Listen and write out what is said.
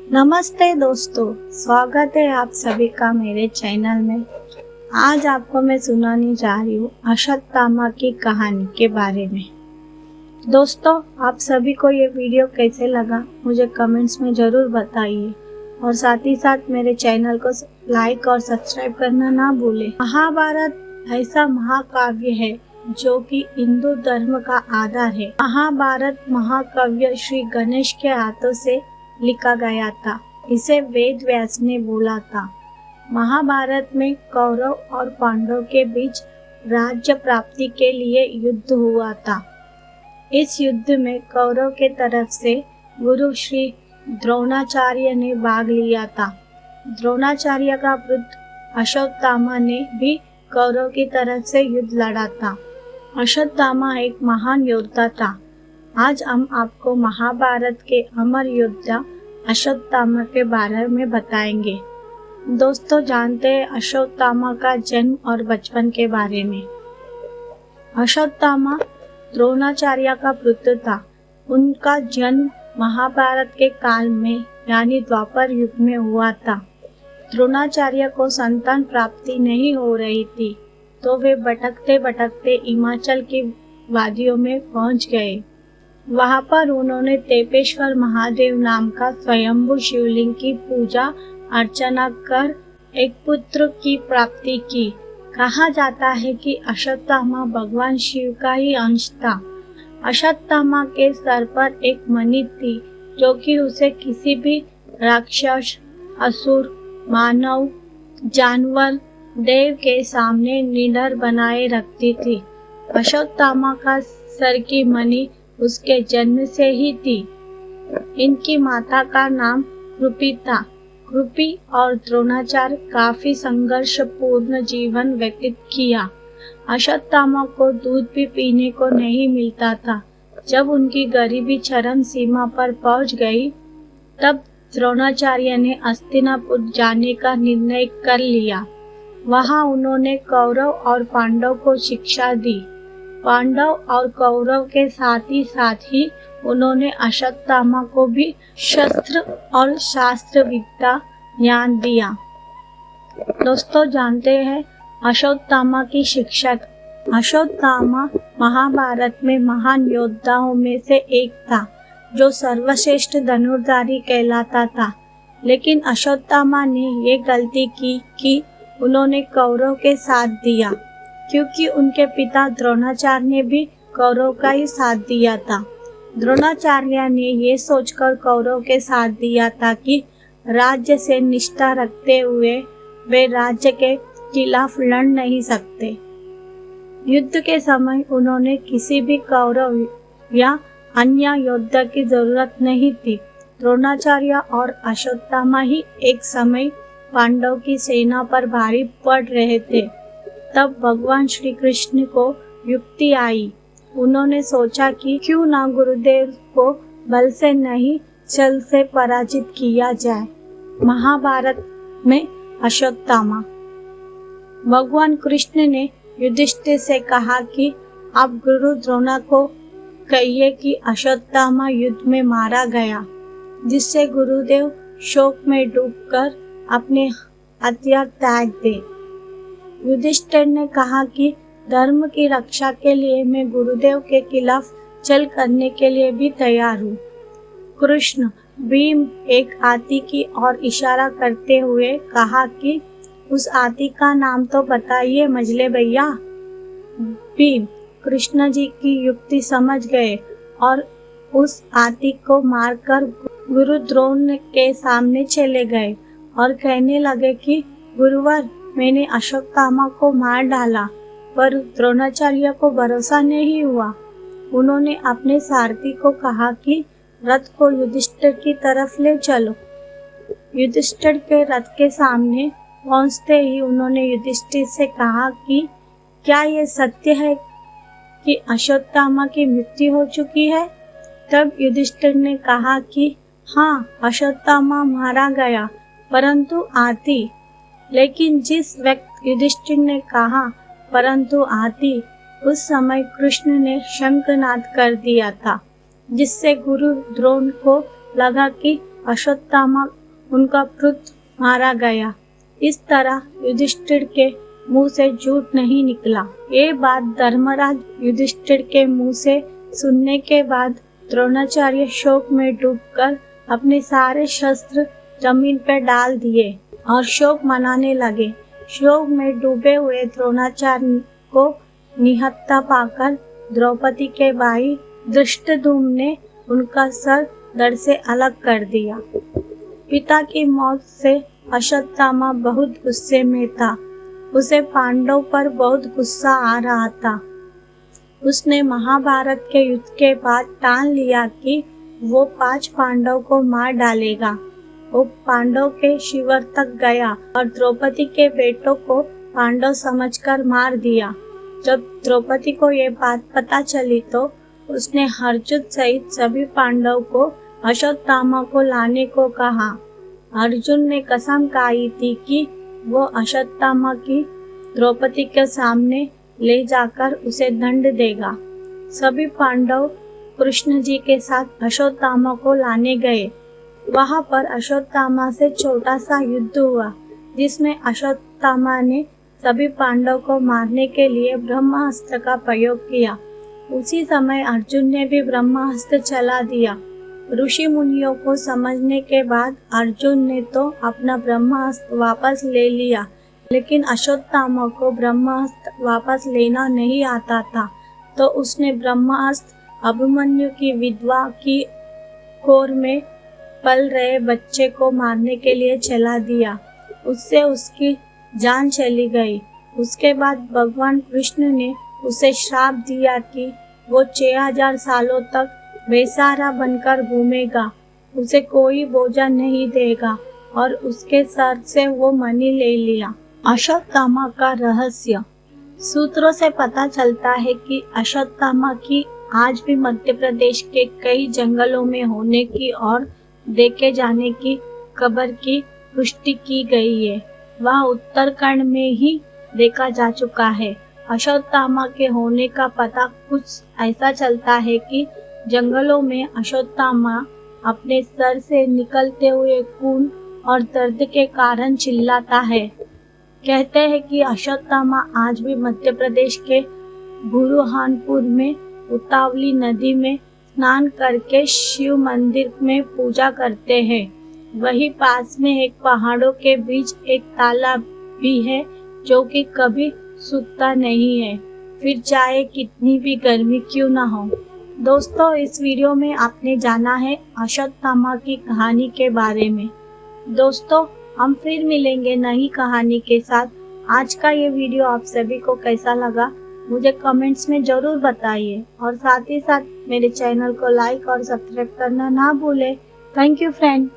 नमस्ते दोस्तों, स्वागत है आप सभी का मेरे चैनल में। आज आपको मैं सुनाने जा रही हूँ अश्वत्थामा की कहानी के बारे में। दोस्तों, आप सभी को ये वीडियो कैसे लगा मुझे कमेंट्स में ज़रूर बताइए और साथ ही साथ मेरे चैनल को लाइक और सब्सक्राइब करना ना भूलें। महाभारत ऐसा महाकाव्य है जो कि हिंदू धर्म का आधार है। महाभारत महाकाव्य श्री गणेश के हाथों से लिखा गया था। इसे वेद व्यास ने बोला था। महाभारत में कौरव और पांडव के बीच राज्य प्राप्ति के लिए युद्ध हुआ था। इस युद्ध में कौरव के तरफ से गुरु श्री द्रोणाचार्य ने भाग लिया था। द्रोणाचार्य का पुत्र अश्वत्थामा ने भी कौरव की तरफ से युद्ध लड़ा था। अश्वत्थामा एक महान योद्धा था। आज हम आपको महाभारत के अमर योद्धा अश्वत्थामा के बारे में बताएंगे। दोस्तों, जानते हैं अश्वत्थामा का जन्म और बचपन के बारे में। अश्वत्थामा द्रोणाचार्य का पुत्र था। उनका जन्म महाभारत के काल में यानी द्वापर युग में हुआ था। द्रोणाचार्य को संतान प्राप्ति नहीं हो रही थी, तो वे भटकते भटकते हिमाचल की वादियों में पहुंच गए। वहां पर उन्होंने तेपेश्वर महादेव नाम का स्वयंभू शिवलिंग की पूजा अर्चना कर एक पुत्र की प्राप्ति की। कहा जाता है कि अश्वत्थामा भगवान शिव का ही अंश था। अश्वत्थामा के सर पर एक मणि थी जो कि उसे किसी भी राक्षस, असुर, मानव, जानवर, देव के सामने निडर बनाए रखती थी। अश्वत्थामा का सर की मणि उसके जन्म से ही थी। इनकी माता का नाम कृपि था। कृपि और द्रोणाचार्य काफी संघर्षपूर्ण जीवन व्यतीत किया। अश्वत्थामा को दूध भी पीने को नहीं मिलता था। जब उनकी गरीबी चरम सीमा पर पहुंच गई, तब द्रोणाचार्य ने हस्तिनापुर जाने का निर्णय कर लिया। वहां उन्होंने कौरव और पांडव को शिक्षा दी। पांडव और कौरव के साथ ही उन्होंने अश्वत्थामा को भी शस्त्र और शास्त्र विद्या ज्ञान दिया। दोस्तों, जानते हैं अश्वत्थामा की शिक्षा। अश्वत्थामा महाभारत में महान योद्धाओं में से एक था जो सर्वश्रेष्ठ धनुर्धारी कहलाता था। लेकिन अश्वत्थामा ने ये गलती की कि उन्होंने कौरव के साथ दिया, क्योंकि उनके पिता द्रोणाचार्य ने भी कौरव का ही साथ दिया था। द्रोणाचार्य ने ये सोचकर कौरव के साथ दिया था कि राज्य से निष्ठा रखते हुए वे राज्य के खिलाफ लड़ नहीं सकते। युद्ध के समय उन्होंने किसी भी कौरव या अन्य योद्धा की जरूरत नहीं थी। द्रोणाचार्य और अश्वत्थामा ही एक समय पांडव की सेना पर भारी पड़ रहे थे। तब भगवान श्री कृष्ण को युक्ति आई। उन्होंने सोचा कि क्यों ना गुरुदेव को बल से नहीं छल से पराजित किया जाए। महाभारत में अश्वत्थामा। भगवान कृष्ण ने युधिष्ठिर से कहा कि आप गुरु द्रोणा को कहिए कि अश्वत्थामा युद्ध में मारा गया, जिससे गुरुदेव शोक में डूबकर अपने हथियार त्याग दे। युधिष्ठिर ने कहा कि धर्म की रक्षा के लिए मैं गुरुदेव के खिलाफ छल करने के लिए भी तैयार हूँ। कृष्ण भीम एक हाथी की ओर इशारा करते हुए कहा कि उस हाथी का नाम तो बताइए मजले भैया। भीम कृष्ण जी की युक्ति समझ गए और उस हाथी को मारकर गुरु द्रोण के सामने चले गए और कहने लगे कि गुरुवर, मैंने अश्वत्थामा को मार डाला, पर द्रोणाचार्य को भरोसा नहीं हुआ। उन्होंने अपने सारथी को कहा कि रथ को युधिष्ठिर की तरफ ले चलो। युधिष्ठिर के रथ के सामने पहुंचते ही उन्होंने युधिष्ठिर से कहा कि क्या ये सत्य है कि अश्वत्थामा की मृत्यु हो चुकी है? तब युधिष्ठिर ने कहा कि हाँ, अश्वत्थामा मारा गया, परंतु हाथी। लेकिन जिस वक्त युधिष्ठिर ने कहा परंतु हाथी, उस समय कृष्ण ने शंखनाद कर दिया था, जिससे गुरु द्रोण को लगा कि अश्वत्थामा उनका पुत्र मारा गया। इस तरह युधिष्ठिर के मुंह से झूठ नहीं निकला। ये बात धर्मराज युधिष्ठिर के मुंह से सुनने के बाद द्रोणाचार्य शोक में डूबकर अपने सारे शस्त्र जमीन पर डाल दिए और शोक मनाने लगे। शोक में डूबे हुए द्रोणाचार्य को निहत्था पाकर द्रौपदी के भाई धृष्टद्युम्न ने उनका सर धड़ से अलग कर दिया। पिता की मौत से अश्वत्थामा बहुत गुस्से में था। उसे पांडव पर बहुत गुस्सा आ रहा था। उसने महाभारत के युद्ध के बाद ठान लिया कि वो 5 पांडव को मार डालेगा। वो पांडव के शिविर तक गया और द्रौपदी के बेटों को पांडव समझकर मार दिया। जब द्रौपदी को ये बात पता चली तो उसने अर्जुन सहित सभी पांडव को अश्वत्थामा को लाने को कहा। अर्जुन ने कसम खाई थी कि वो अश्वत्थामा की द्रौपदी के सामने ले जाकर उसे दंड देगा। सभी पांडव कृष्ण जी के साथ अश्वत्थामा को लाने गए। वहां पर अश्वत्थामा से छोटा सा युद्ध हुआ, जिसमें अश्वत्थामा ने सभी पांडव को मारने के लिए ब्रह्मास्त्र का प्रयोग किया। उसी समय अर्जुन ने भी ब्रह्मास्त्र चला दिया। ऋषि मुनियों को समझने के बाद अर्जुन ने तो अपना ब्रह्मास्त्र वापस ले लिया, लेकिन अश्वत्थामा को ब्रह्मास्त्र वापस लेना नहीं आता था, तो उसने ब्रह्मास्त्र अभिमन्यु की विधवा की कोर में पल रहे बच्चे को मारने के लिए चला दिया। उससे उसकी जान चली गई। उसके बाद भगवान कृष्ण ने उसे श्राप दिया कि वो 6000 सालों तक बेसहारा बनकर घूमेगा, उसे कोई भोजन नहीं देगा और उसके सर से वो मणि ले लिया। अश्वत्थामा का रहस्य। सूत्रों से पता चलता है कि अश्वत्थामा की आज भी मध्य प्रदेश के कई जंगलों में होने की और देखे जाने की खबर की पुष्टि की गई है। वह उत्तराखंड में ही देखा जा चुका है। अश्वत्थामा के होने का पता कुछ ऐसा चलता है कि जंगलों में अश्वत्थामा अपने सर से निकलते हुए खून और दर्द के कारण चिल्लाता है। कहते हैं कि अश्वत्थामा आज भी मध्य प्रदेश के बुरहानपुर में उतावली नदी में स्नान करके शिव मंदिर में पूजा करते हैं। वहीं पास में एक पहाड़ों के बीच एक तालाब भी है जो कि कभी सूखता नहीं है, फिर चाहे कितनी भी गर्मी क्यों ना हो। दोस्तों, इस वीडियो में आपने जाना है अश्वत्थामा की कहानी के बारे में। दोस्तों, हम फिर मिलेंगे नई कहानी के साथ। आज का ये वीडियो आप सभी को कैसा लगा मुझे कमेंट्स में जरूर बताइए और साथ ही साथ मेरे चैनल को लाइक और सब्सक्राइब करना ना भूलें। Thank you friend.